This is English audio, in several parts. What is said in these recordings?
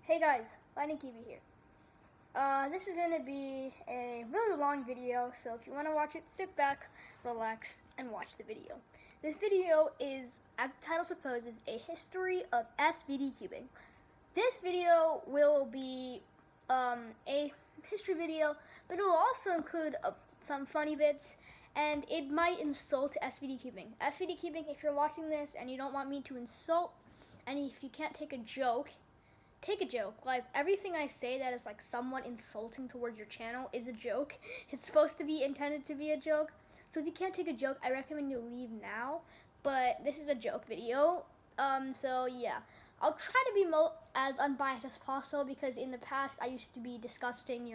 Hey guys, Lightning Kiwi here. This is going to be a really long video, so if you want to watch it, sit back, relax, and watch the video. This video is, as the title supposes, a history of SVD cubing. This video will be a history video, but it will also include some funny bits, and it might insult SVD cubing. SVD cubing, if you're watching this and you don't want me to insult, and if you can't take a joke, take a joke. Like, everything I say that is like somewhat insulting towards your channel is a joke. It's supposed to be intended to be a joke. So if you can't take a joke, I recommend you leave now. But this is a joke video. So yeah, I'll try to be as unbiased as possible, because in the past I used to be disgusting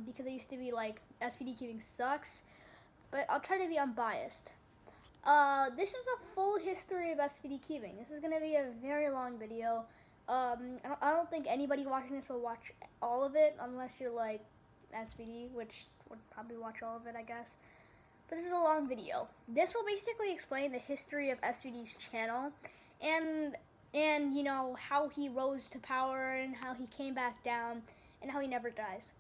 because I used to be like, SVD cubing sucks. But I'll try to be unbiased. This is a full history of SVD cubing. This is gonna be a very long video. I don't think anybody watching this will watch all of it unless you're like SVD, which would probably watch all of it, I guess. But this is a long video. This will basically explain the history of SVD's channel and you know, how he rose to power and how he came back down and how he never dies.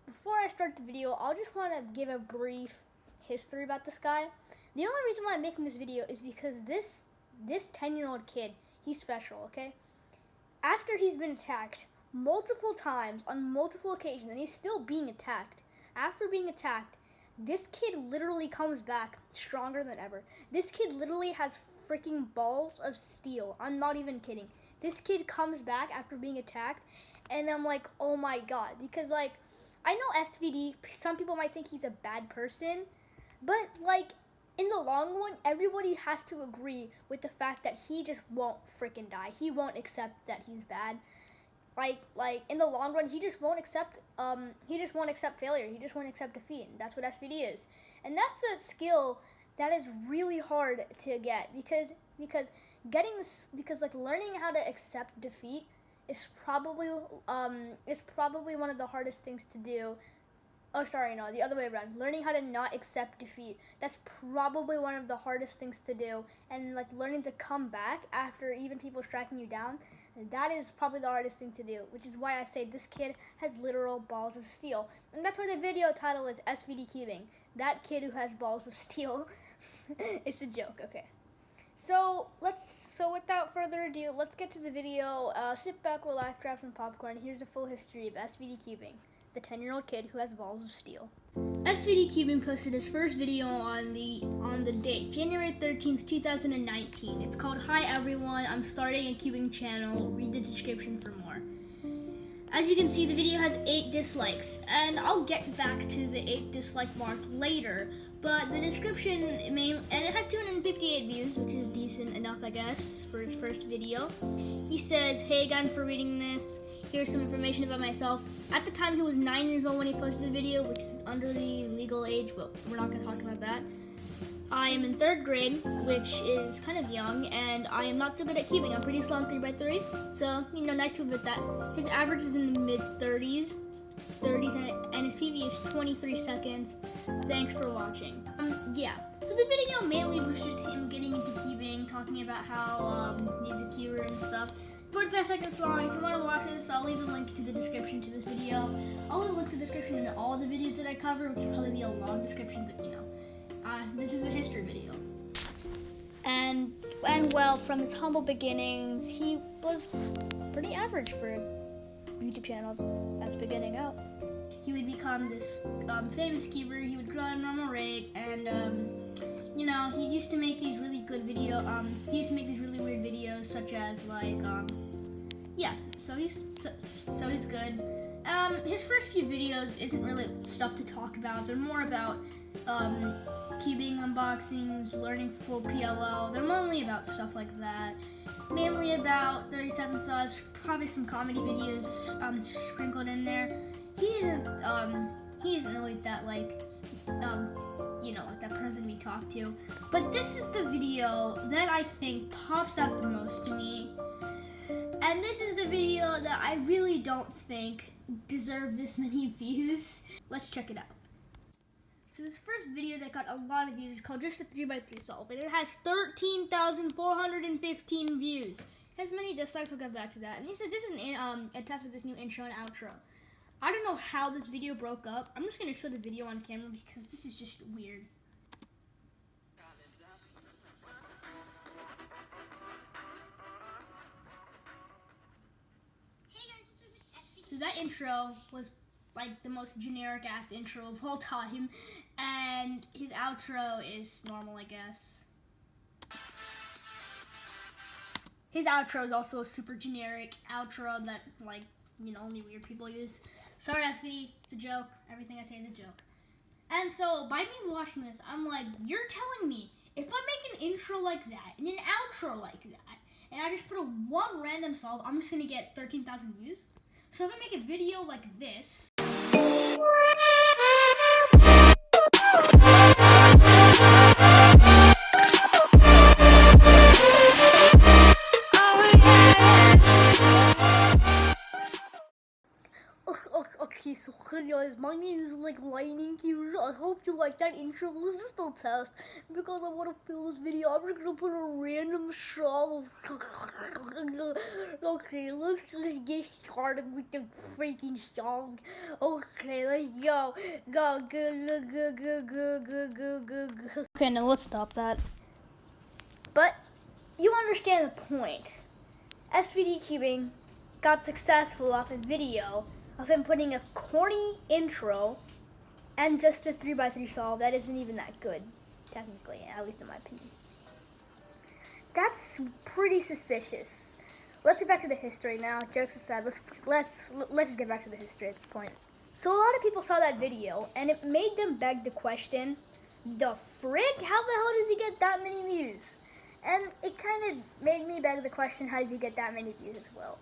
Before I start the video, I'll just want to give a brief history about this guy. The only reason why I'm making this video is because this 10-year-old kid, he's special, okay? After he's been attacked multiple times on multiple occasions, and he's still being attacked, after being attacked, this kid literally comes back stronger than ever. This kid literally has freaking balls of steel. I'm not even kidding. This kid comes back after being attacked, and I'm like, oh my god. Because, like, I know SVD, some people might think he's a bad person, but, like, in the long run, everybody has to agree with the fact that he just won't freaking die. He won't accept that he's bad. Like in the long run, he just won't accept failure. He just won't accept defeat. And that's what SVD is. And that's a skill that is really hard to get, because like learning how to accept defeat is probably one of the hardest things to do. Oh, sorry, no, the other way around. Learning how to not accept defeat, that's probably one of the hardest things to do. And, like, learning to come back after even people striking you down, that is probably the hardest thing to do, which is why I say this kid has literal balls of steel. And that's why the video title is SVD cubing. That kid who has balls of steel. It's a joke, okay. So without further ado, let's get to the video. Sit back, relax, grab some popcorn. Here's a full history of SVD cubing, the 10-year-old kid who has balls of steel. SVD cubing posted his first video on the date, January 13th, 2019. It's called Hi Everyone, I'm starting a cubing channel. Read the description for more. As you can see, the video has 8 dislikes, and I'll get back to the 8 dislike mark later, but the description, and it has 258 views, which is decent enough, I guess, for his first video. He says, hey again for reading this. Here's some information about myself. At the time, he was 9 years old when he posted the video, which is under the legal age, but we're not going to talk about that. I am in 3rd grade, which is kind of young, and I am not so good at cubing. I'm pretty slow on 3x3, so, you know, nice to admit that. His average is in the mid-30s, and his PV is 23 seconds. Thanks for watching. Yeah, so the video mainly was just him getting into cubing, talking about how he's a cuber and stuff. 45 seconds long. If you want to watch this, I'll leave a link to the description to this video. I'll leave a link to the description in all the videos that I cover, which will probably be a long description, but you know, this is a history video. And well, from his humble beginnings, he was pretty average for a YouTube channel that's beginning out. He would become this famous keeper. He would grow at a normal rate, and you know, he used to make these really good videos. He used to make these really weird videos, such as like, yeah. So he's good. His first few videos isn't really stuff to talk about. They're more about cubing unboxings, learning full PLO. They're mainly about stuff like that. Mainly about 37 saws, probably some comedy videos sprinkled in there. He isn't really that like you know, like that person we talk to. But this is the video that I think pops out the most to me. And this is the video that I really don't think deserved this many views. Let's check it out. So this first video that got a lot of views is called Just a 3x3 Solve, and it has 13,415 views. Has many dislikes, we'll get back to that. And he says this is a test with this new intro and outro. I don't know how this video broke up. I'm just going to show the video on camera because this is just weird. So that intro was like the most generic ass intro of all time, and his outro is normal, I guess. His outro is also a super generic outro that, like, you know, only weird people use. Sorry, SVD, it's a joke. Everything I say is a joke. And so, by me watching this, I'm like, you're telling me if I make an intro like that and an outro like that, and I just put a one random solve, I'm just gonna get 13,000 views? So if I make a video like this, okay, so guys, my name is like Lightning here. I hope you like that intro. Let's just a test because I want to fill this video. I'm just gonna put a random song. Okay, let's just get started with the freaking song. Okay, let's go. Go. Okay, now let's stop that. But you understand the point. SVD cubing got successful off a video of him putting a corny intro and just a 3x3 solve that isn't even that good, technically, at least in my opinion. That's pretty suspicious. Let's get back to the history now. Jokes aside, let's just get back to the history at this point. So a lot of people saw that video and it made them beg the question, the frick? How the hell does he get that many views? And it kind of made me beg the question, how does he get that many views as well?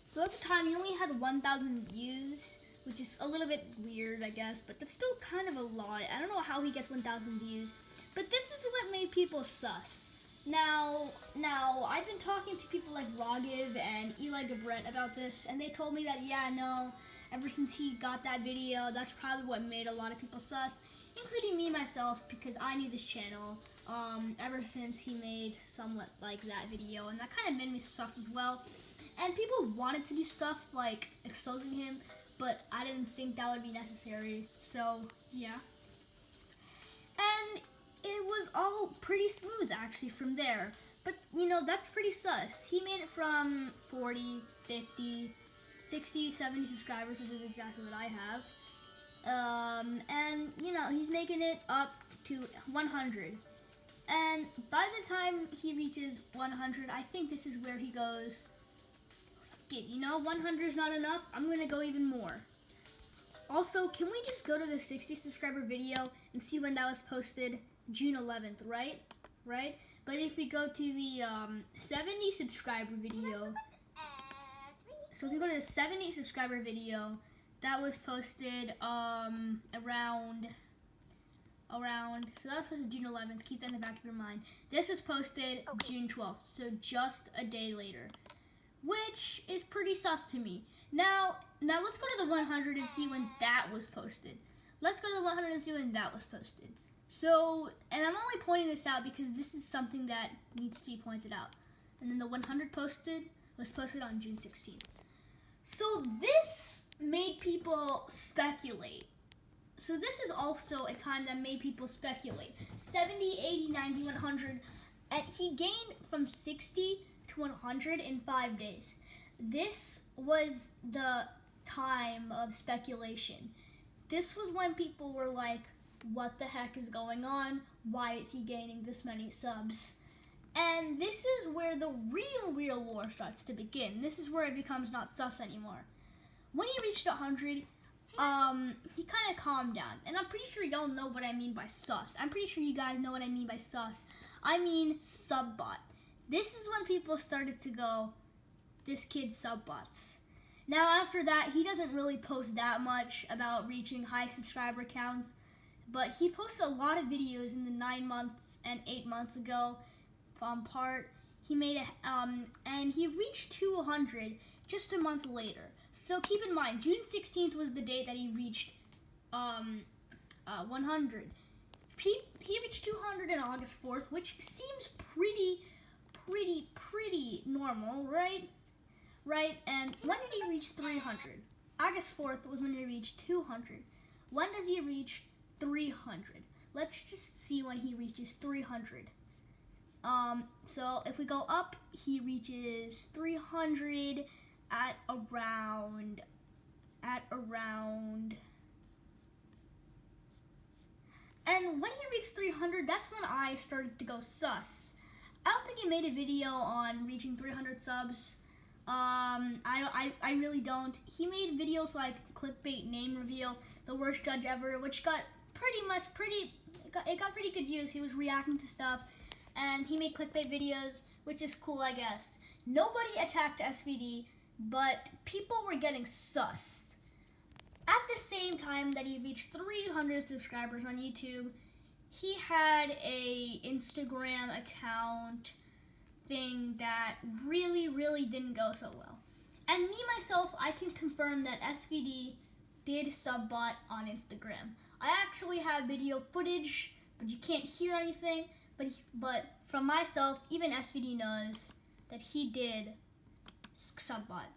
So at the time, he only had 1,000 views, which is a little bit weird, I guess, but that's still kind of a lot. I don't know how he gets 1,000 views, but this is what made people sus. Now, I've been talking to people like EliGabRet and EliGabRet about this, and they told me that, yeah, no, ever since he got that video, that's probably what made a lot of people sus, including me myself, because I knew this channel ever since he made somewhat like that video, and that kind of made me sus as well. And people wanted to do stuff like exposing him, but I didn't think that would be necessary, so yeah. And it was all pretty smooth actually from there, but you know, that's pretty sus. He made it from 40, 50, 60, 70 subscribers, which is exactly what I have. And you know, he's making it up to 100. And by the time he reaches 100, I think this is where he goes, you know, 100 is not enough, I'm going to go even more. Also, can we just go to the 60 subscriber video and see when that was posted? June 11th, right? But if we go to the 70 subscriber video, so if we go to the 70 subscriber video, that was posted around, so that was posted June 11th, keep that in the back of your mind. This was posted June 12th, so just a day later, which is pretty sus to me. Now let's go to the 100 and see when that was posted. Let's go to the 100 and see when that was posted. So, and I'm only pointing this out because this is something that needs to be pointed out. And then the 100 was posted on June 16th. So this made people speculate. So this is also a time that made people speculate. 70, 80, 90, 100, and he gained from 60 to 100 in 5 days. This was the time of speculation. This was when people were like, what the heck is going on? Why is he gaining this many subs? And this is where the real war starts to begin. This is where it becomes not sus anymore. When he reached 100, he kind of calmed down. And I'm pretty sure y'all know what I mean by sus. I'm pretty sure you guys know what I mean by sus. I mean subbot. This is when people started to go, this kid's subbots. Now after that, he doesn't really post that much about reaching high subscriber counts, but he posted a lot of videos in the 9 months and 8 months ago part. He made and he reached 200 just a month later. So keep in mind, June 16th was the date that he reached 100. He reached 200 on August 4th, which seems pretty normal, right? Right, and when did he reach 300? August 4th was when he reached 200. When does he reach 300? Let's just see when he reaches 300. So if we go up, he reaches 300 at around, and when he reached 300, that's when I started to go sus. I don't think he made a video on reaching 300 subs. I really don't. He made videos like clickbait name reveal, the worst judge ever, which got it got pretty good views. He was reacting to stuff, and he made clickbait videos, which is cool, I guess. Nobody attacked SVD, but people were getting sus. At the same time that he reached 300 subscribers on YouTube, he had a Instagram account thing that really didn't go so well. And me, myself, I can confirm that SVD did sub-bot on Instagram. I actually have video footage, but you can't hear anything. But from myself, even SVD knows that he did sub-bot.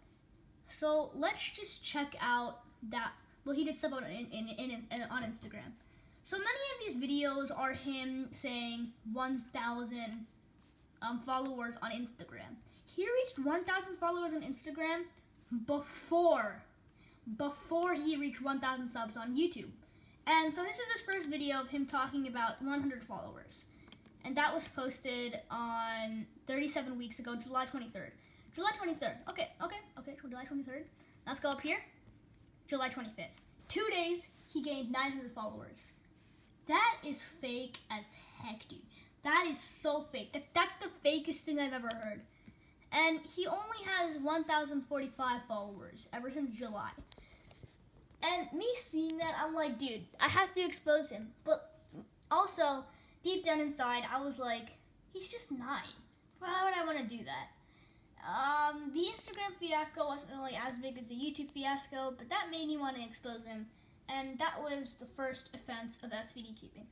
So let's just check out that. Well, he did sub-bot on Instagram. So many of these videos are him saying 1,000 followers on Instagram. He reached 1,000 followers on Instagram before he reached 1,000 subs on YouTube. And so this is his first video of him talking about 100 followers. And that was posted on 37 weeks ago, July 23rd. July 23rd. Okay, July 23rd. Let's go up here. July 25th. 2 days, he gained 900 followers. That is fake as heck, dude. That is so fake. That's the fakest thing I've ever heard. And he only has 1,045 followers ever since July. And me seeing that, I'm like, dude, I have to expose him. But also, deep down inside, I was like, he's just 9. Why would I want to do that? The Instagram fiasco wasn't really as big as the YouTube fiasco, but that made me want to expose him. And that was the first offense of SVD Cubing.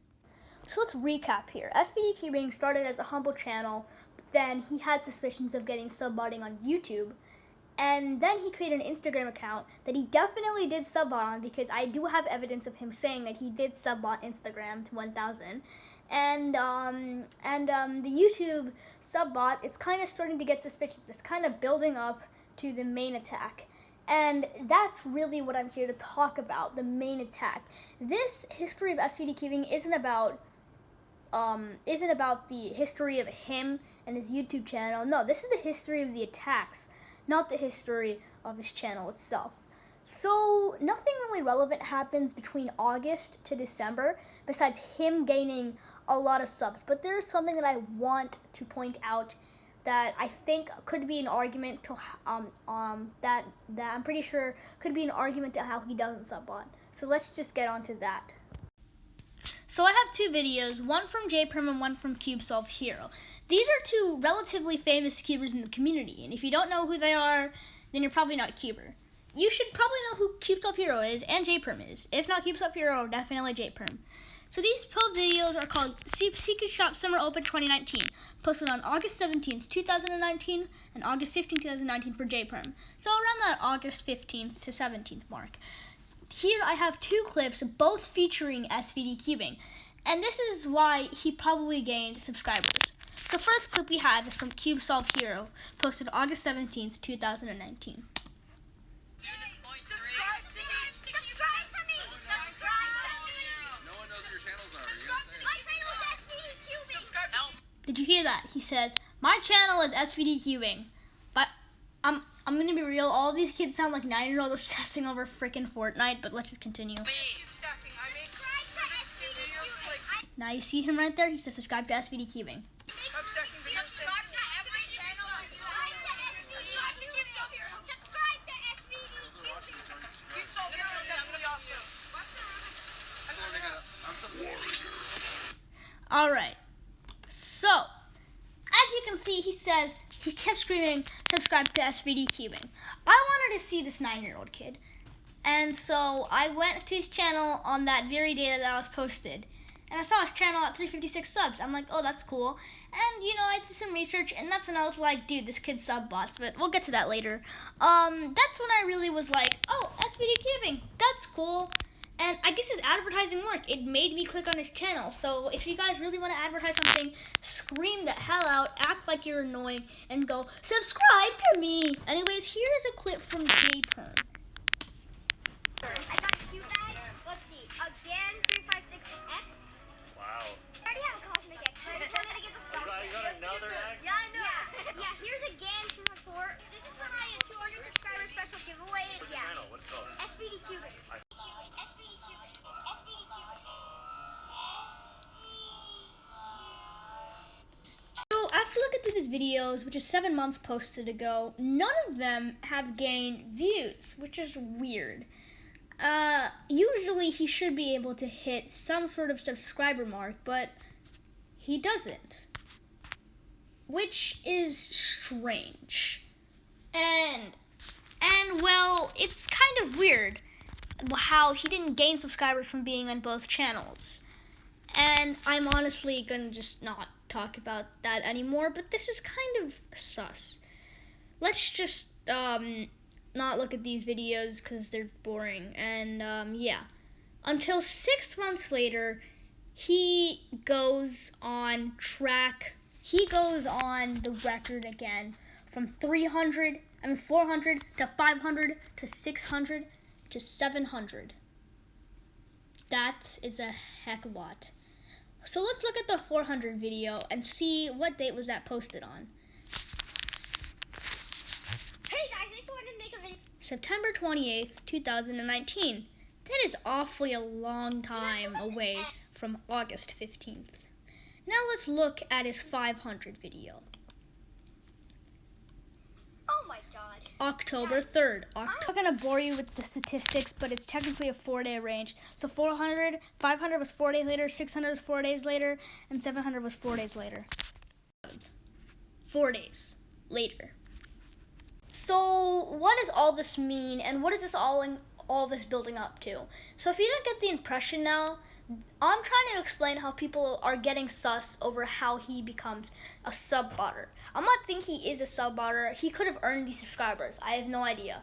So let's recap here. SVD Cubing started as a humble channel, but then he had suspicions of getting sub-botting on YouTube. And then he created an Instagram account that he definitely did sub-bot on, because I do have evidence of him saying that he did sub-bot Instagram to 1,000. And the YouTube sub-bot is kind of starting to get suspicious. It's kind of building up to the main attack. And that's really what I'm here to talk about, the main attack. This history of SVD Cubing isn't about the history of him and his YouTube channel. No, this is the history of the attacks, not the history of his channel itself. So nothing really relevant happens between August to December besides him gaining a lot of subs. But there's something that I want to point out that I think could be an argument to that I'm pretty sure could be an argument to how he doesn't sub-bot. So let's just get on to that. So I have 2 videos, one from JPerm and one from CubeSolve Hero. These are 2 relatively famous cubers in the community, and if you don't know who they are, then you're probably not a cuber. You should probably know who CubeSolve Hero is and JPerm is. If not CubeSolve Hero, definitely JPerm. So these 12 videos are called Secret Shop Summer Open 2019, posted on August 17th, 2019 and August 15th, 2019 for JPerm. So around that August 15th to 17th mark. Here I have 2 clips, both featuring SVD Cubing, and this is why he probably gained subscribers. So first clip we have is from CubeSolve Hero, posted August 17th, 2019. Did you hear that? He says, my channel is SVD Cubing. But I'm gonna be real, all these kids sound like 9-year-olds obsessing over freaking Fortnite, but let's just continue. Now you see him right there? He says subscribe to SVD Cubing. Alright. So, as you can see, he says, he kept screaming, subscribe to SVD Cubing. I wanted to see this 9-year-old kid. And so, I went to his channel on that very day that was posted. And I saw his channel at 356 subs. I'm like, oh, that's cool. And, you know, I did some research, and that's when I was like, dude, this kid sub-bots, but we'll get to that later. That's when I really was like, oh, SVD cubing, that's cool. And I guess his advertising worked. It made me click on his channel. So if you guys really want to advertise something, scream the hell out, act like you're annoying, and go, subscribe to me. Anyways, here's a clip from J-Perm. I got a Q bag. Let's see. Again, 356X. Wow. I already have a Cosmic X, but I just wanted to get the stuff. You got another X? Yeah, I know. Yeah, here's again 214. This is for my 200 subscriber special giveaway. What's Yeah. the channel? What's it called? SVD Cubing. SVD Cubing. SVD Cubing. So after looking through these videos, which is 7 months posted ago, none of them have gained views, which is weird. Usually he should be able to hit some sort of subscriber mark, but he doesn't, which is strange. And well, it's kind of weird how he didn't gain subscribers from being on both channels. And I'm honestly gonna just not talk about that anymore, but this is kind of sus. Let's just not look at these videos because they're boring. And yeah, until 6 months later, he goes on the record again from 400 to 500 to 600 to 700. That is a heck of a lot. So let's look at the 400 video and see what date was that posted on. Hey guys, I just wanted to make a video. September 28th, 2019. That is awfully a long time away from August 15th. Now let's look at his 500 video. Oh my god. October 3rd. I'm not going to bore you with the statistics, but it's technically a 4-day range. So 500 was 4 days later, 600 was 4 days later, and 700 was 4 days later. 4 days later. So what does all this mean, and what is this all this building up to? So if you don't get the impression now, I'm trying to explain how people are getting sus over how he becomes a sub-botter. I'm not saying he is a sub-botter. He could have earned these subscribers. I have no idea.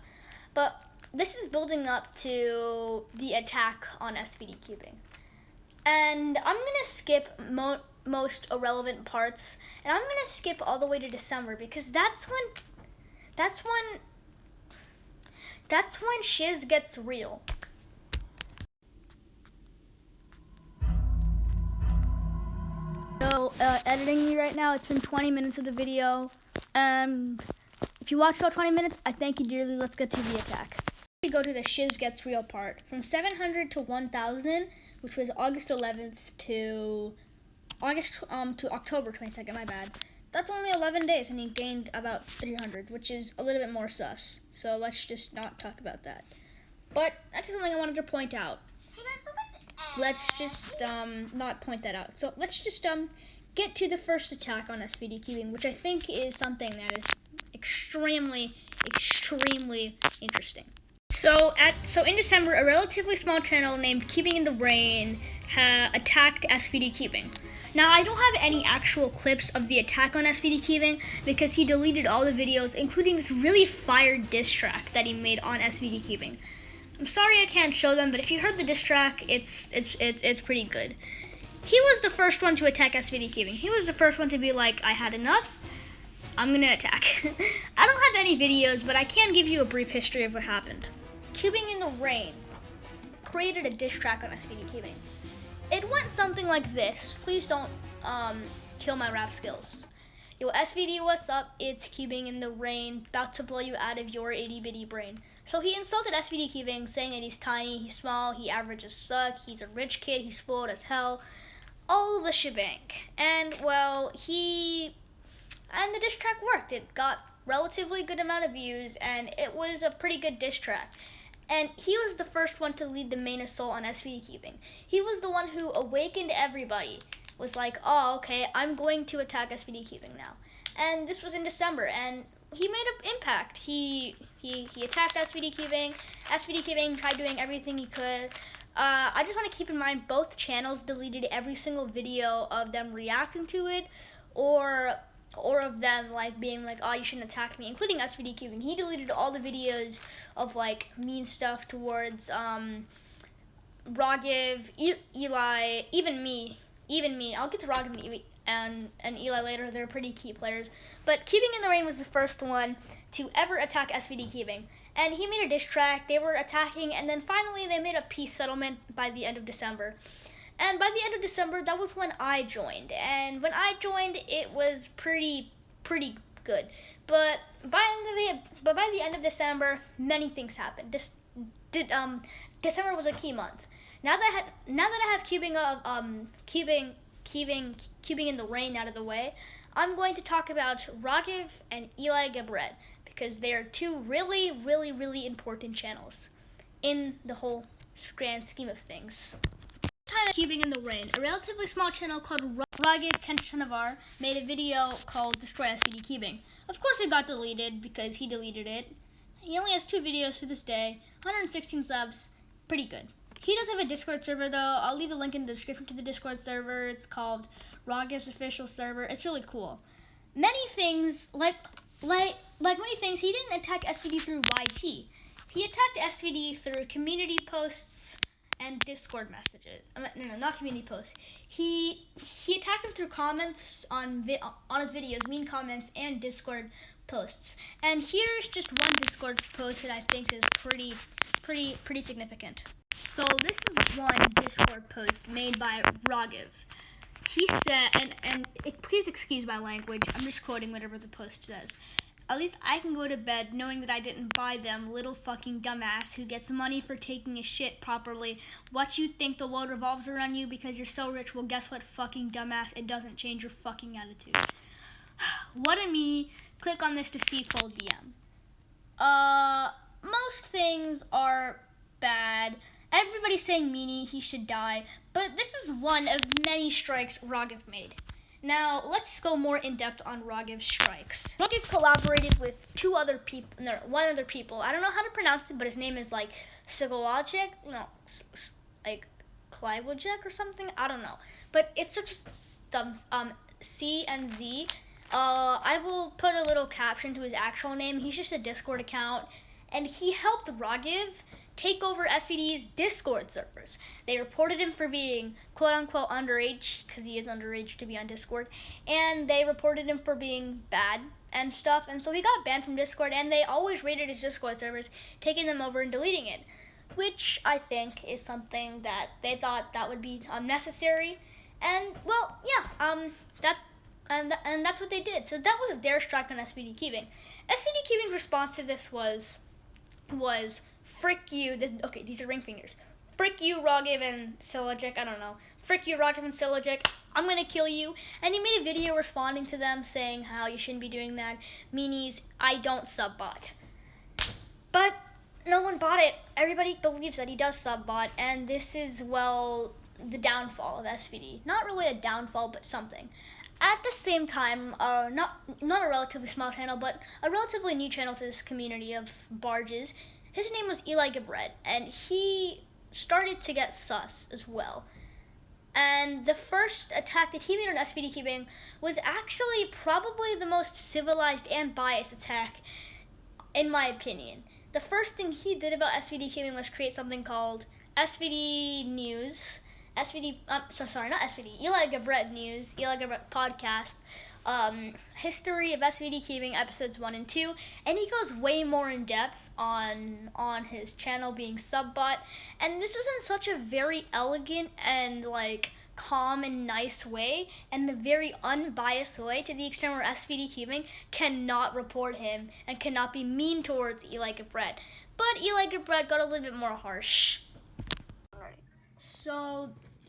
But this is building up to the attack on SVD cubing. And I'm going to skip most irrelevant parts. And I'm going to skip all the way to December because that's when shiz gets real. So, editing me right now, it's been 20 minutes of the video. If you watched all 20 minutes, I thank you dearly. Let's get to the attack. We go to the shiz gets real part. From 700 to 1,000, which was August 11th to October 22nd, my bad. That's only 11 days, and he gained about 300, which is a little bit more sus. So let's just not talk about that. But that's something I wanted to point out. Hey guys, so Let's just not point that out. So let's just get to the first attack on SVD cubing, which I think is something that is extremely interesting. So in December, a relatively small channel named Keeping in the Rain attacked SVD cubing. Now, I don't have any actual clips of the attack on SVD cubing because he deleted all the videos, including this really fire diss track that he made on SVD cubing. I'm sorry I can't show them, but if you heard the diss track, it's pretty good. He was the first one to attack SVD cubing. He was the first one to be like, I had enough, I'm gonna attack. I don't have any videos, but I can give you a brief history of what happened. Cubing in the Rain created a diss track on SVD cubing. It went something like this. Please don't kill my rap skills. Yo, SVD, what's up? It's Cubing in the Rain, about to blow you out of your itty bitty brain. So he insulted SVD cubing, saying that he's tiny, he's small, he averages suck, he's a rich kid, he's spoiled as hell, all the shebang. And well, the diss track worked. It got relatively good amount of views, and it was a pretty good diss track. And he was the first one to lead the main assault on SVD cubing. He was the one who awakened everybody. Was like, oh, okay, I'm going to attack SVD cubing now. And this was in December, and he made an impact. He attacked SVD cubing. SVD cubing tried doing everything he could. I just want to keep in mind both channels deleted every single video of them reacting to it or of them like being like, oh, you shouldn't attack me, including SVD cubing. He deleted all the videos of like mean stuff towards Ragiv, Eli, even me. I'll get to Ragiv and Eli later. They're pretty key players. But Keeping in the Rain was the first one to ever attack SVD Keeping. And he made a diss track. They were attacking, and then finally they made a peace settlement by the end of December. And by the end of December, that was when I joined. And when I joined, it was pretty good. But by the end of December, many things happened. December was a key month. Now that I have cubing in the rain out of the way, I'm going to talk about Ragiv and EliGabRet because they are two really important channels in the whole grand scheme of things. Time Keeping in the Rain, a relatively small channel called Ragiv Kenshanavar made a video called Destroy SVD Keeping. Of course it got deleted because he deleted it. He only has 2 videos to this day, 116 subs, pretty good. He does have a Discord server though. I'll leave a link in the description to the Discord server. It's called Ragiv's official server. It's really cool. Many things, like many things, he didn't attack SVD through YT. He attacked SVD through community posts and Discord messages. No, not community posts. He attacked him through comments on his videos, mean comments, and Discord posts. And here's just one Discord post that I think is pretty significant. So this is one Discord post made by Ragiv. He said, please excuse my language, I'm just quoting whatever the post says. At least I can go to bed knowing that I didn't buy them, little fucking dumbass who gets money for taking a shit properly. What you think the world revolves around you because you're so rich? Well, guess what, fucking dumbass? It doesn't change your fucking attitude. What a me. Click on this to see full DM. Most things are bad. Everybody's saying meanie, he should die, but this is one of many strikes Ragiv made. Now, let's go more in depth on Ragiv's strikes. Ragiv collaborated with one other people. I don't know how to pronounce it, but his name is like Sigolajek, like Klywojek or something. I don't know, but it's just C and Z. I will put a little caption to his actual name. He's just a Discord account, and he helped Ragiv take over SVD's Discord servers. They reported him for being quote-unquote underage, because he is underage to be on Discord, and they reported him for being bad and stuff, and so he got banned from Discord, and they always raided his Discord servers, taking them over and deleting it, which I think is something that they thought that would be unnecessary, and well, yeah, that's what they did. So that was their strike on SVD Keeping. SVD Keeping's response to this was frick you. These are ring fingers. Frick you, Ragiv and Silajek. I don't know. Frick you, Ragiv and Silajek. I'm gonna kill you. And he made a video responding to them saying how you shouldn't be doing that. Meanies, I don't sub-bot. But no one bought it. Everybody believes that he does sub-bot, and this is, well, the downfall of SVD. Not really a downfall, but something. At the same time, not a relatively small channel, but a relatively new channel to this community of barges. His name was EliGabRet, and he started to get sus as well. And the first attack that he made on SVD Keeping was actually probably the most civilized and biased attack, in my opinion. The first thing he did about SVD Keeping was create something called SVD News. EliGabRet News, EliGabRet Podcast, History of SVD Keeping, episodes 1 and 2, and he goes way more in depth on his channel being sub-bot, and this was in such a very elegant and like calm and nice way, and a very unbiased way, to the extent where SVD Keeping cannot report him and cannot be mean towards EliGabRet. But EliGabRet got a little bit more harsh.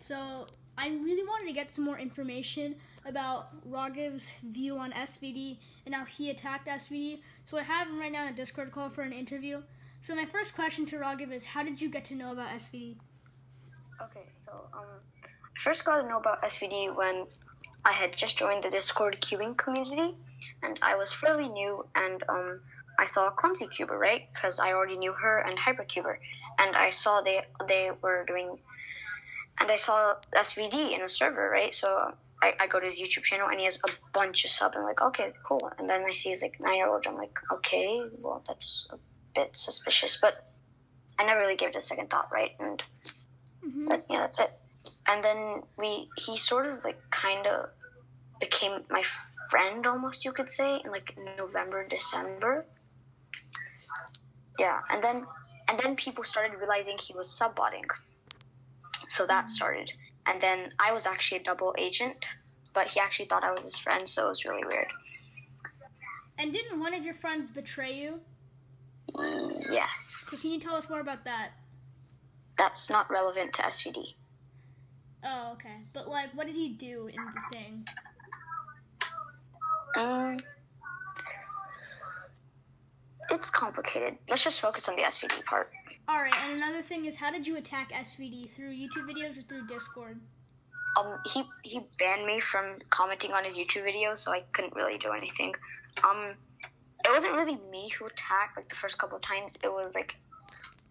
So I really wanted to get some more information about Ragiv's view on SVD and how he attacked SVD. So I have him right now in a Discord call for an interview. So my first question to Ragiv is, how did you get to know about SVD? Okay, so I first got to know about SVD when I had just joined the Discord cubing community, and I was fairly new, and I saw Clumsy Cuber, right? Because I already knew her and Hypercuber, and I saw they were doing. And I saw SVD in a server, right? So I go to his YouTube channel and he has a bunch of subs. I'm like, okay, cool. And then I see he's like 9-year-old. I'm like, okay, well, that's a bit suspicious. But I never really gave it a second thought, right? And but, yeah, that's it. And then he sort of like kind of became my friend almost, you could say, in like November, December. Yeah, and then people started realizing he was subbotting. So that started. And then I was actually a double agent, but he actually thought I was his friend, so it was really weird. And didn't one of your friends betray you? Yes. So can you tell us more about that? That's not relevant to SVD. Oh, okay. But like, what did he do in the thing? It's complicated. Let's just focus on the SVD part. Alright, and another thing is, how did you attack SVD? Through YouTube videos or through Discord? He banned me from commenting on his YouTube videos, so I couldn't really do anything. It wasn't really me who attacked, like, the first couple of times. It was, like,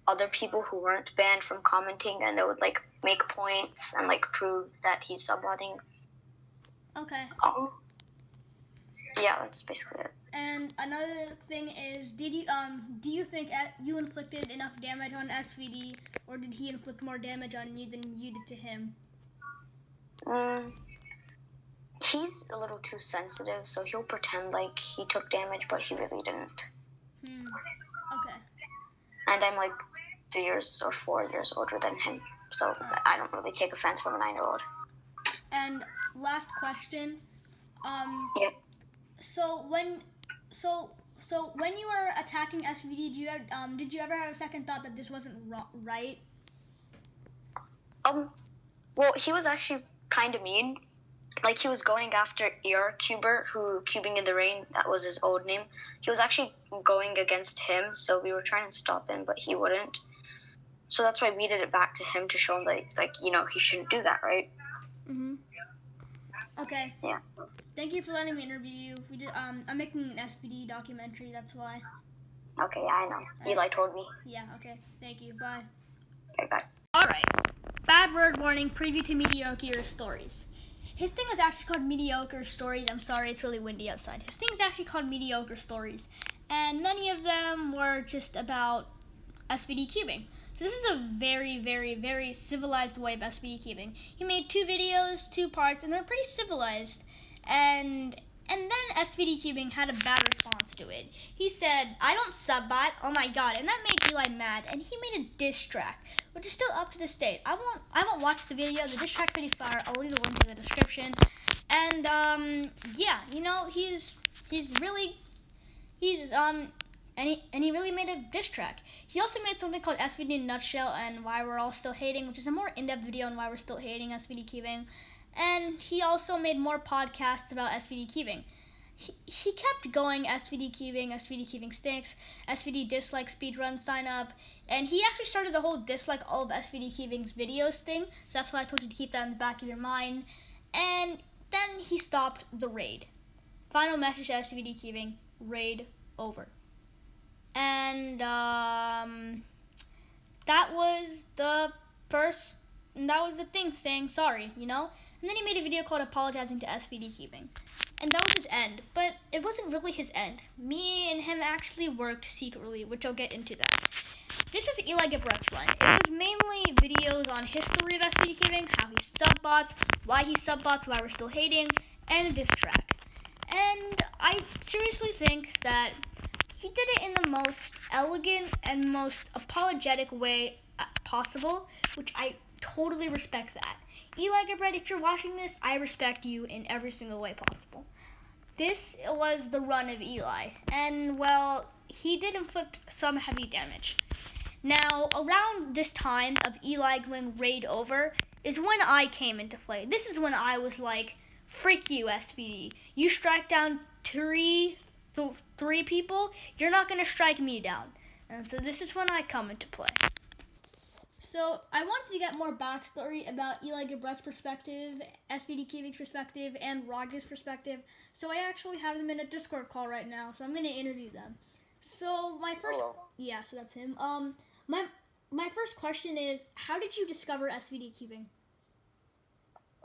other people who weren't banned from commenting, and they would, like, make points and, like, prove that he's subbotting. Okay. Yeah, that's basically it. And another thing is, do you think you inflicted enough damage on SVD, or did he inflict more damage on you than you did to him? He's a little too sensitive, so he'll pretend like he took damage, but he really didn't. Okay. And I'm like 3 years or 4 years older than him, so I don't really take offense from a 9-year-old. And last question. Yep. So when you were attacking SVD, did you ever have a second thought that this wasn't right? Well, he was actually kind of mean. Like, he was going after EliGabRet, who Cubing in the Rain, that was his old name. He was actually going against him, so we were trying to stop him, but he wouldn't. So that's why we did it back to him to show him that, he shouldn't do that, right? Okay. Yeah. Thank you for letting me interview you. We did. I'm making an SVD documentary. That's why. Okay, yeah, I know. Eli told me. Yeah. Okay. Thank you. Bye. Okay, bye. All right. Bad word warning. Preview to mediocre stories. His thing is actually called Mediocre Stories. I'm sorry, it's really windy outside. His thing is actually called Mediocre Stories, and many of them were just about SVD cubing. So this is a very, very, very civilized way of SVD cubing. He made 2 videos, 2 parts, and they're pretty civilized. And then SVD cubing had a bad response to it. He said, "I don't subbot." Oh my god! And that made Eli mad, and he made a diss track, which is still up to this date. I won't watch the video. The diss track's pretty fire. I'll leave the link in the description. And yeah, he really made a diss track. He also made something called SVD in a Nutshell and Why We're All Still Hating, which is a more in-depth video on why we're still hating SVD cubing. And he also made more podcasts about SVD cubing. He kept going, SVD cubing stinks, SVD dislike speedrun sign up, and he actually started the whole dislike all of SVD cubing's videos thing, so that's why I told you to keep that in the back of your mind. And then he stopped the raid. Final message to SVD cubing, raid over. And that was the thing, saying sorry, And then he made a video called Apologizing to SVD cubing. And that was his end, but it wasn't really his end. Me and him actually worked secretly, which I'll get into that. This is EliGabRet's line. It was mainly videos on history of SVD cubing, how he subbots, why we're still hating, and a diss track. And I seriously think that he did it in the most elegant and most apologetic way possible, which I totally respect that. EliGabRet, if you're watching this, I respect you in every single way possible. This was the run of Eli, and well, he did inflict some heavy damage. Now, around this time of Eli going raid over is when I came into play. This is when I was like, freak you, SVD. You strike down three people, you're not going to strike me down. And so this is when I come into play. So I wanted to get more backstory about EliGabRet's perspective, SVD cubing's perspective, and Roger's perspective. So I actually have them in a Discord call right now. So I'm going to interview them. So my first, yeah, so that's him. My first question is, how did you discover SVD cubing?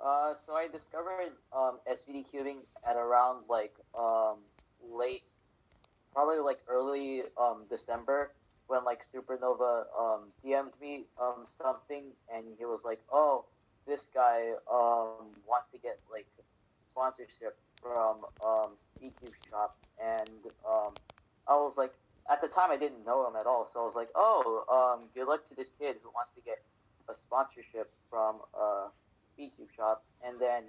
So I discovered SVD cubing at around like late, probably like early December when like Supernova DM'd me something, and he was like, "Oh, this guy wants to get like sponsorship from CQ Shop," and I was like, at the time I didn't know him at all, so I was like, "Oh, good luck to this kid who wants to get a sponsorship from CQ Shop," and then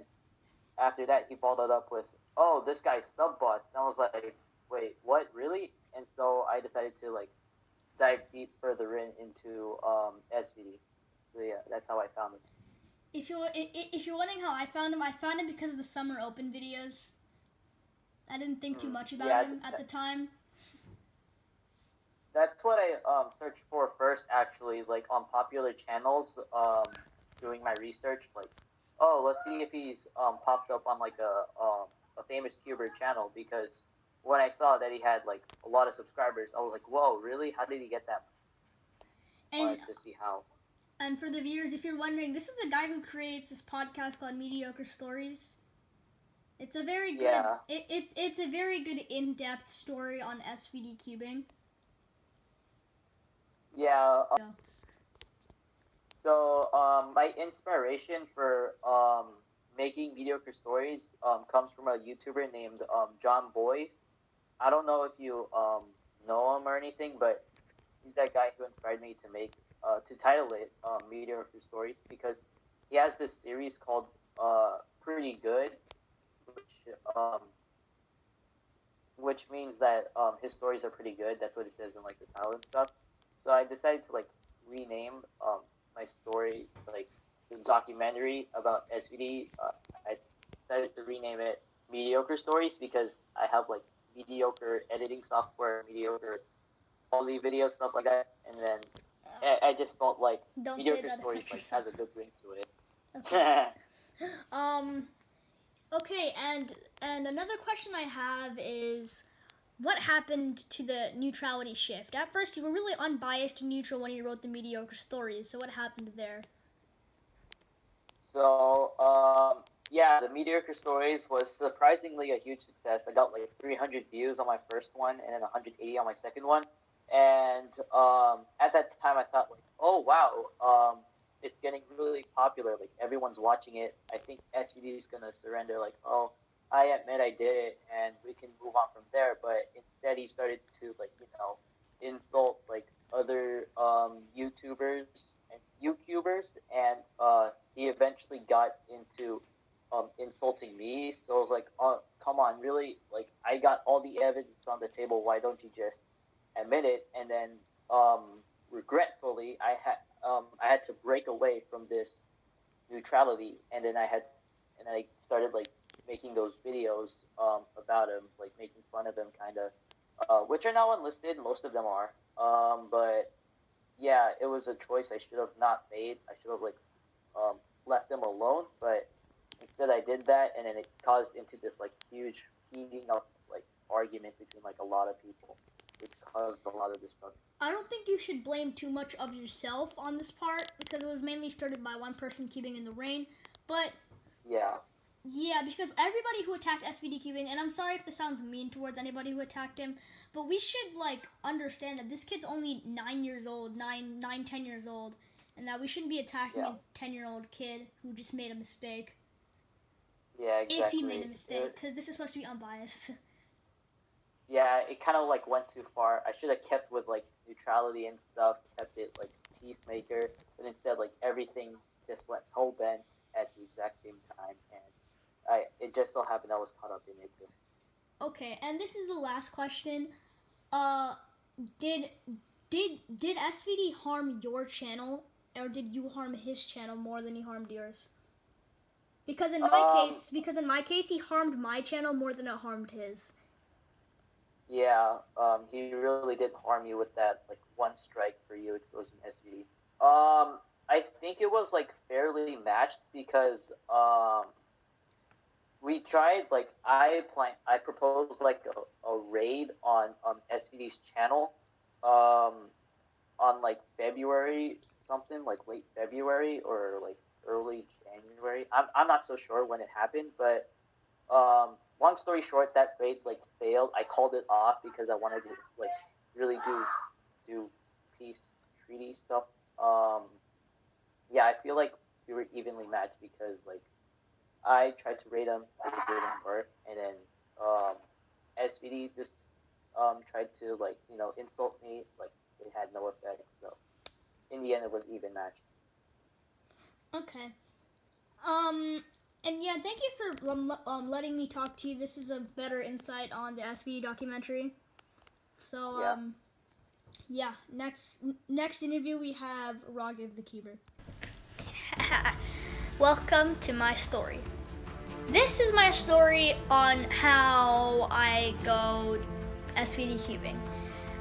after that he followed up with, "Oh, this guy's sub bots," and I was like, "Wait, what? Really?" And so I decided to like dive deep further into SVD. So yeah, that's how I found it. If you're wondering how I found him because of the summer open videos. I didn't think too much about Yeah, him at the time. that's what I searched for first, actually, like on popular channels. Doing my research, like, oh, let's see if he's popped up on like a famous cuber channel, because when I saw that he had like a lot of subscribers, I was like, whoa, really? How did he get that? And Wanted to see how. and for the viewers, if you're wondering, this is the guy who creates this podcast called Mediocre Stories. It's a very good Yeah. it's a very good in-depth story on SVD cubing. Yeah. Yeah. So my inspiration for making mediocre stories comes from a YouTuber named John Boy. I don't know if you know him or anything, but he's that guy who inspired me to make to title it mediocre stories, because he has this series called Pretty Good, which um, which means that his stories are pretty good. That's what it says in like the title and stuff. So I decided to like rename my story, like the documentary about SVD. I decided to rename it Mediocre Stories, because I have like mediocre editing software, mediocre quality video, stuff like that. And then I just felt like Don't say Mediocre that Stories about like yourself. has a good ring to it. Okay. um okay, and another question I have is, what happened to the neutrality shift? At first, you were really unbiased and neutral when you wrote the mediocre stories. So what happened there? So, yeah, the Mediocre Stories was surprisingly a huge success. I got like 300 views on my first one and then 180 on my second one. And at that time, I thought like, oh wow, it's getting really popular. Like everyone's watching it. I think SVD is gonna surrender. Like, oh, I admit I did it, and we can move on from there. But instead, he started to like insult like other YouTubers and YouTubers, and he eventually got into insulting me. So I was like, "Oh, come on, really? Like, I got all the evidence on the table. Why don't you just admit it?" And then, regretfully, I had to break away from this neutrality, and then I started like making those videos about him, like making fun of him, kind of, which are now unlisted. Most of them are, but yeah, it was a choice I should have not made. I should have like left them alone, but instead I did that, and then it caused into this like huge heating up like argument between like a lot of people, which caused a lot of destruction. I don't think you should blame too much of yourself on this part, because it was mainly started by one person keeping in the rain. But Yeah, yeah, because everybody who attacked SVD cubing, and I'm sorry if this sounds mean towards anybody who attacked him, but we should like understand that this kid's only 9 years old, 10 years old, and that we shouldn't be attacking yeah, a 10-year-old kid who just made a mistake. yeah, If he made a exactly. mistake, because this is supposed to be unbiased. Yeah, it kind of like went too far. I should have kept with like neutrality and stuff, kept it like peacemaker, but instead like everything just went hell bent at the exact same time, and it just so happened I was caught up in it too. Okay, and this is the last question. Uh, did did SVD harm your channel, or did you harm his channel more than he harmed yours? Um, Because in my case, he harmed my channel more than it harmed his. yeah, he really did harm you with that like one strike for you. It was an SVD. I think it was like fairly matched, because we tried like I proposed like a raid on SVD's channel on like February something, like late February or like early January. I'm not so sure when it happened, but long story short, that raid like failed. I called it off because I wanted to like really do peace treaty stuff. Yeah, I feel like we were evenly matched because like I tried to raid them, it didn't work, and then SVD just tried to like insult me, like it had no effect. So in the end, it was even match. Okay. And yeah, thank you for letting me talk to you. This is a better insight on the SVD documentary. So Yeah. yeah. Next interview we have Ragiv the Keeper. Welcome to my story. This is my story on how I go SVD cubing.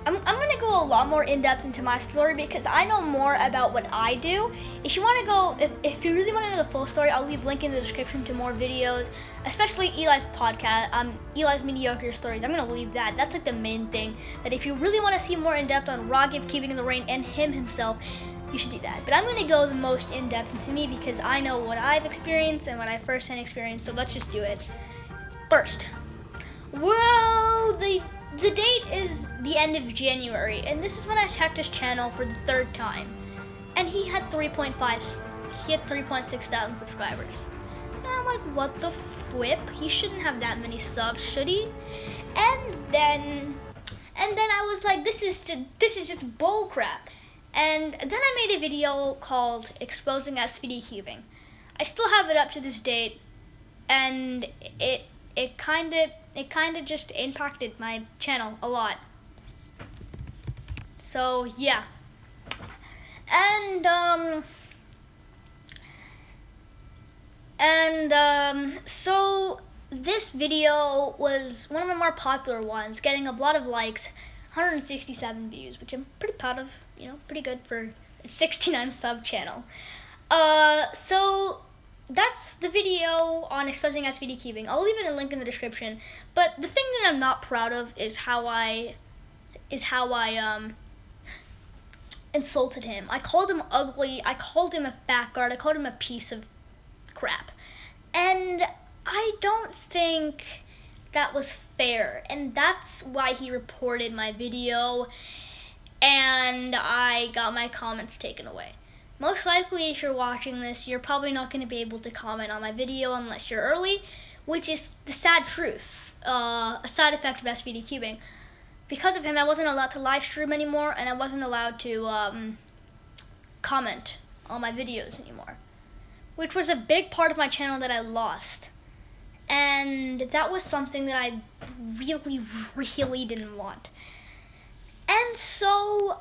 I'm going to go a lot more in depth into my story because I know more about what I do. If you want to go, if you really want to know the full story, I'll leave a link in the description to more videos, especially Eli's podcast, Eli's Mediocre Stories. I'm going to leave that. That's like the main thing. That if you really want to see more in depth on Ragiv keeping in the rain and him himself, you should do that. But I'm going to go the most in depth into me because I know what I've experienced and what I firsthand experienced. So let's just do it. First, well, the date is the end of January, and this is when I checked his channel for the third time, and he had 3.6 thousand subscribers. And I'm like, what the flip? He shouldn't have that many subs, should he? And then I was like, this is just bull crap. And then I made a video called Exposing SVD Cubing. I still have it up to this date, and it kind of just impacted my channel a lot. So yeah. So this video was one of my more popular ones, getting a lot of likes, 167 views, which I'm pretty proud of, pretty good for a 69 sub channel. So that's the video on exposing SVD keeping. I'll leave it a link in the description. But the thing that I'm not proud of is how I insulted him. I called him ugly. I called him a fat guard. I called him a piece of crap. And I don't think that was fair. And that's why he reported my video and I got my comments taken away. Most likely, if you're watching this, you're probably not going to be able to comment on my video unless you're early, which is the sad truth, a side effect of SVD cubing. Because of him, I wasn't allowed to live stream anymore, and I wasn't allowed to comment on my videos anymore, which was a big part of my channel that I lost. And that was something that I really, really didn't want. And so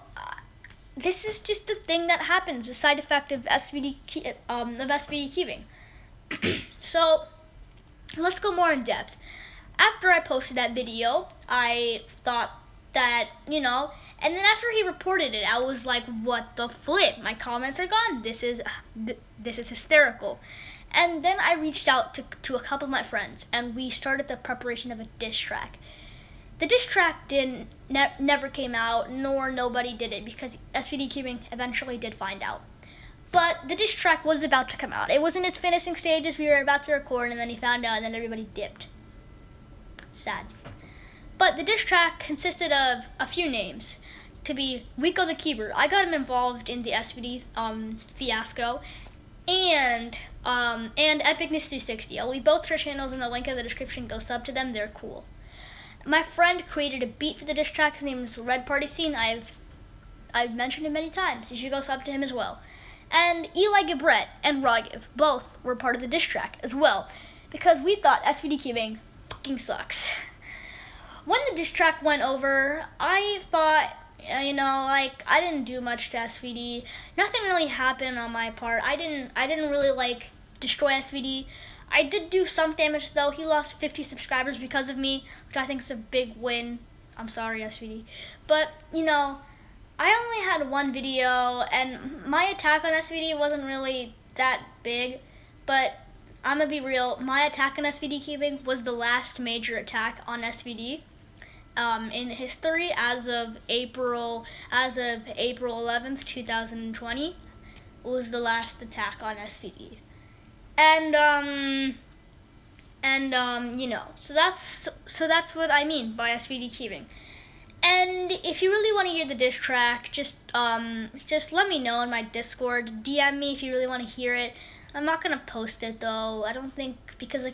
this is just a thing that happens, a side effect of SVD keeping. So let's go more in depth. After I posted that video, I thought that, and then after he reported it, I was like, what the flip? My comments are gone. This is hysterical. And then I reached out to a couple of my friends, and we started the preparation of a diss track. The diss track never came out, nor nobody did it, because SVD Keeping eventually did find out. But the diss track was about to come out. It was in its finishing stages. We were about to record, and then he found out, and then everybody dipped. Sad. But the diss track consisted of a few names. To be Rico the Keeper. I got him involved in the SVD fiasco, and Epicness 360. I'll leave both their channels in the link in the description. Go sub to them. They're cool. My friend created a beat for the diss track. His name is Red Party Scene. I've mentioned him many times. You should go sub to him as well. And EliGabRet and Ragiv both were part of the diss track as well, because we thought SVD Cubing fucking sucks. When the diss track went over, I thought, I didn't do much to SVD. Nothing really happened on my part. I didn't really destroy SVD. I did do some damage though. He lost 50 subscribers because of me, which I think is a big win. I'm sorry, SVD. But, I only had one video, and my attack on SVD wasn't really that big, but I'm gonna be real, my attack on SVD keeping was the last major attack on SVD in history as of April 11th, 2020. was the last attack on SVD. And you know, so that's what I mean by SVD cubing. And if you really want to hear the diss track, just let me know in my Discord. DM me if you really want to hear it. I'm not gonna post it though. I don't think because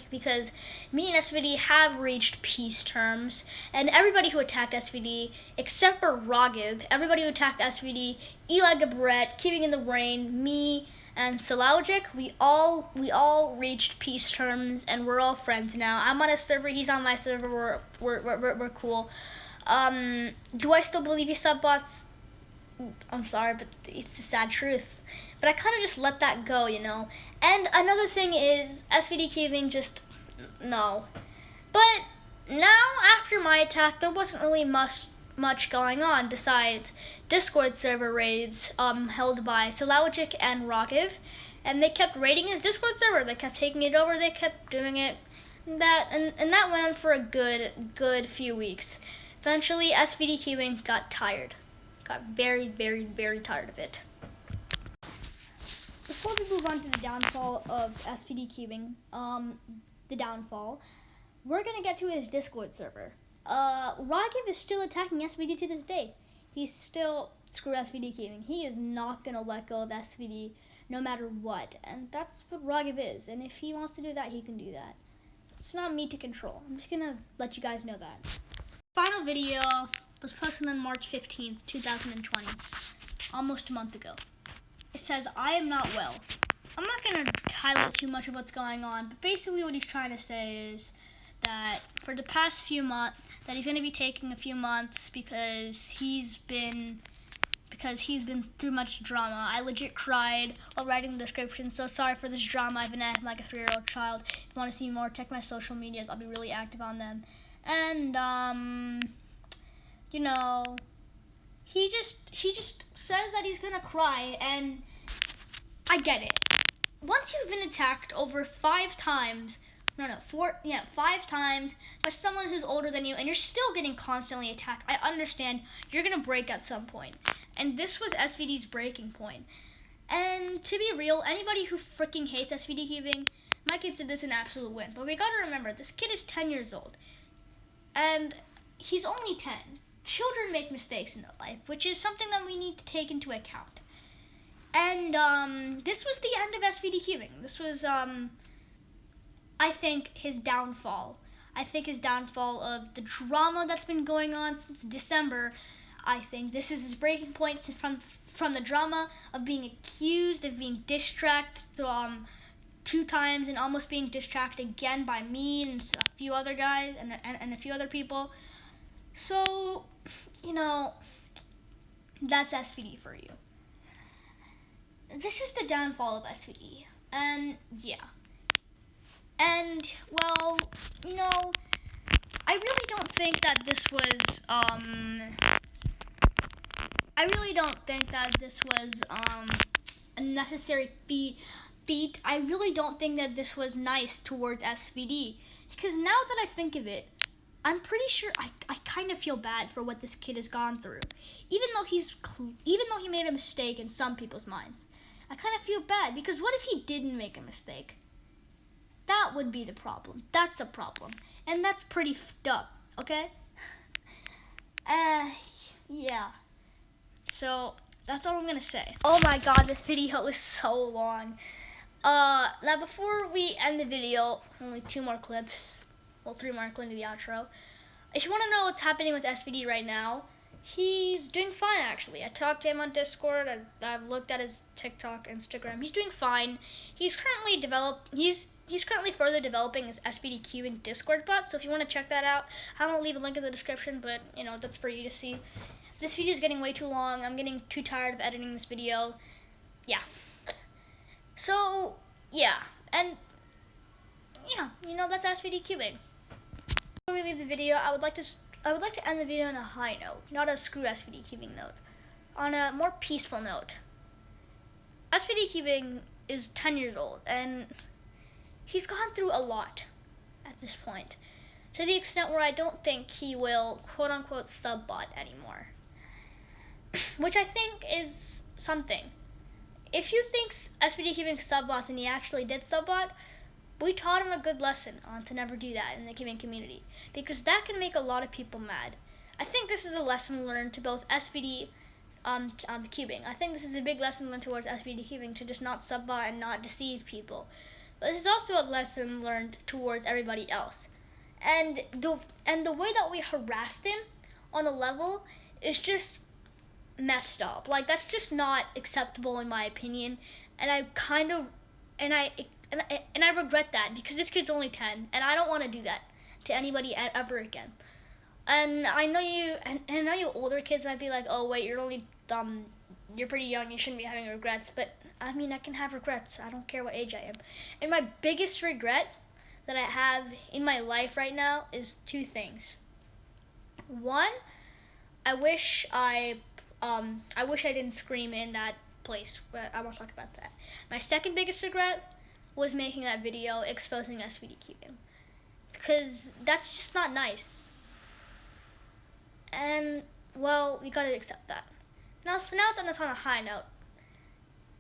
me and SVD have reached peace terms, and everybody who attacked SVD except for Ragiv, everybody who attacked SVD, EliGabRet, Keeping in the Rain, me, and SVD, we all reached peace terms, and we're all friends now. I'm on his server, he's on my server. We're cool. Do I still believe he sub-bots? I'm sorry, but it's the sad truth. But I kind of just let that go, you know. And another thing is, SVD cubing, just, no. But now, after my attack, there wasn't really much going on besides Discord server raids held by SVD and Ragiv. And they kept raiding his Discord server. They kept taking it over. They kept doing it. And that went on for a good few weeks. Eventually, SVD cubing got tired. Got very, very, very tired of it. Before we move on to the downfall of SVD cubing, we're gonna get to his Discord server. Ragiv is still attacking SVD to this day. He's still, screw SVD cubing. He is not gonna let go of SVD no matter what. And that's what Ragiv is. And if he wants to do that, he can do that. It's not me to control. I'm just gonna let you guys know that. Final video was posted on March 15th, 2020, almost a month ago. It says, I am not well. I'm not going to highlight too much of what's going on, but basically what he's trying to say is that for the past few months, that he's going to be taking a few months because he's been through much drama. I legit cried while writing the description, so sorry for this drama. I've been acting like a 3-year-old child. If you want to see more, check my social medias. I'll be really active on them. And, you know, he just says that he's gonna cry, and I get it. Once you've been attacked over 5 times by someone who's older than you, and you're still getting constantly attacked, I understand you're gonna break at some point. And this was SVD's breaking point. And to be real, anybody who freaking hates SVD cubing might consider this an absolute win. But we gotta remember, this kid is 10 years old. And he's only 10. Children make mistakes in their life, which is something that we need to take into account. And this was the end of SVD cubing. This was, I think, his downfall. I think his downfall of the drama that's been going on since December. I think this is his breaking point from the drama of being accused of being distracted 2 times and almost being distracted again by me and a few other guys and a few other people. So, you know, that's SVD for you. This is the downfall of SVD. And, yeah. And, well, you know, I really don't think that this was, a necessary feat. I really don't think that this was nice towards SVD. Because now that I think of it, I'm pretty sure I kind of feel bad for what this kid has gone through. Even though he made a mistake in some people's minds, I kind of feel bad because what if he didn't make a mistake? That would be the problem. That's a problem. And that's pretty f***ed up, okay? Yeah. So, that's all I'm gonna say. Oh my god, this video is so long. Now before we end the video, only 2 more clips. Well, 3 more into the outro. If you want to know what's happening with SVD right now, he's doing fine actually. I talked to him on Discord. I've looked at his TikTok, Instagram. He's doing fine. He's currently further developing his SVD cubing Discord bot. So if you want to check that out, I won't leave a link in the description, but you know that's for you to see. This video is getting way too long. I'm getting too tired of editing this video. Yeah. So yeah, and yeah, you know that's SVD cubing. Before we leave the video, I would like to end the video on a high note, not a screw SVD cubing note, on a more peaceful note. SVD cubing is 10 years old, and he's gone through a lot at this point, to the extent where I don't think he will quote-unquote sub-bot anymore, which I think is something. if you think SVD cubing subbots and he actually did subbot, we taught him a good lesson on to never do that in the cubing community, because that can make a lot of people mad. I think this is a lesson learned to both SVD cubing. I think this is a big lesson learned towards SVD cubing, to just not subbot and not deceive people. But this is also a lesson learned towards everybody else. And the way that we harassed him on a level is just messed up. Like, that's just not acceptable in my opinion. And I kind of and I regret that, because this kid's only 10 and I don't want to do that to anybody ever again. And I know you older kids might be like, oh wait, you're pretty young, you shouldn't be having regrets. But I mean, I can have regrets. I don't care what age I am. And my biggest regret that I have in my life right now is two things. One, I wish I didn't scream in that place, but I won't talk about that. My second biggest regret was making that video exposing SVD cubing, because that's just not nice. And well, we gotta accept that. Now it's on a high note.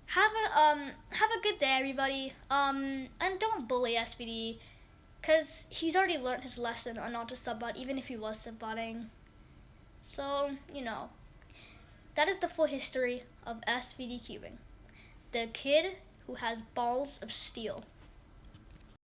Have a good day, everybody. And don't bully SVD, cause he's already learned his lesson on not to subbot, even if he was subbotting. So that is the full history of SVD cubing. The kid who has balls of steel.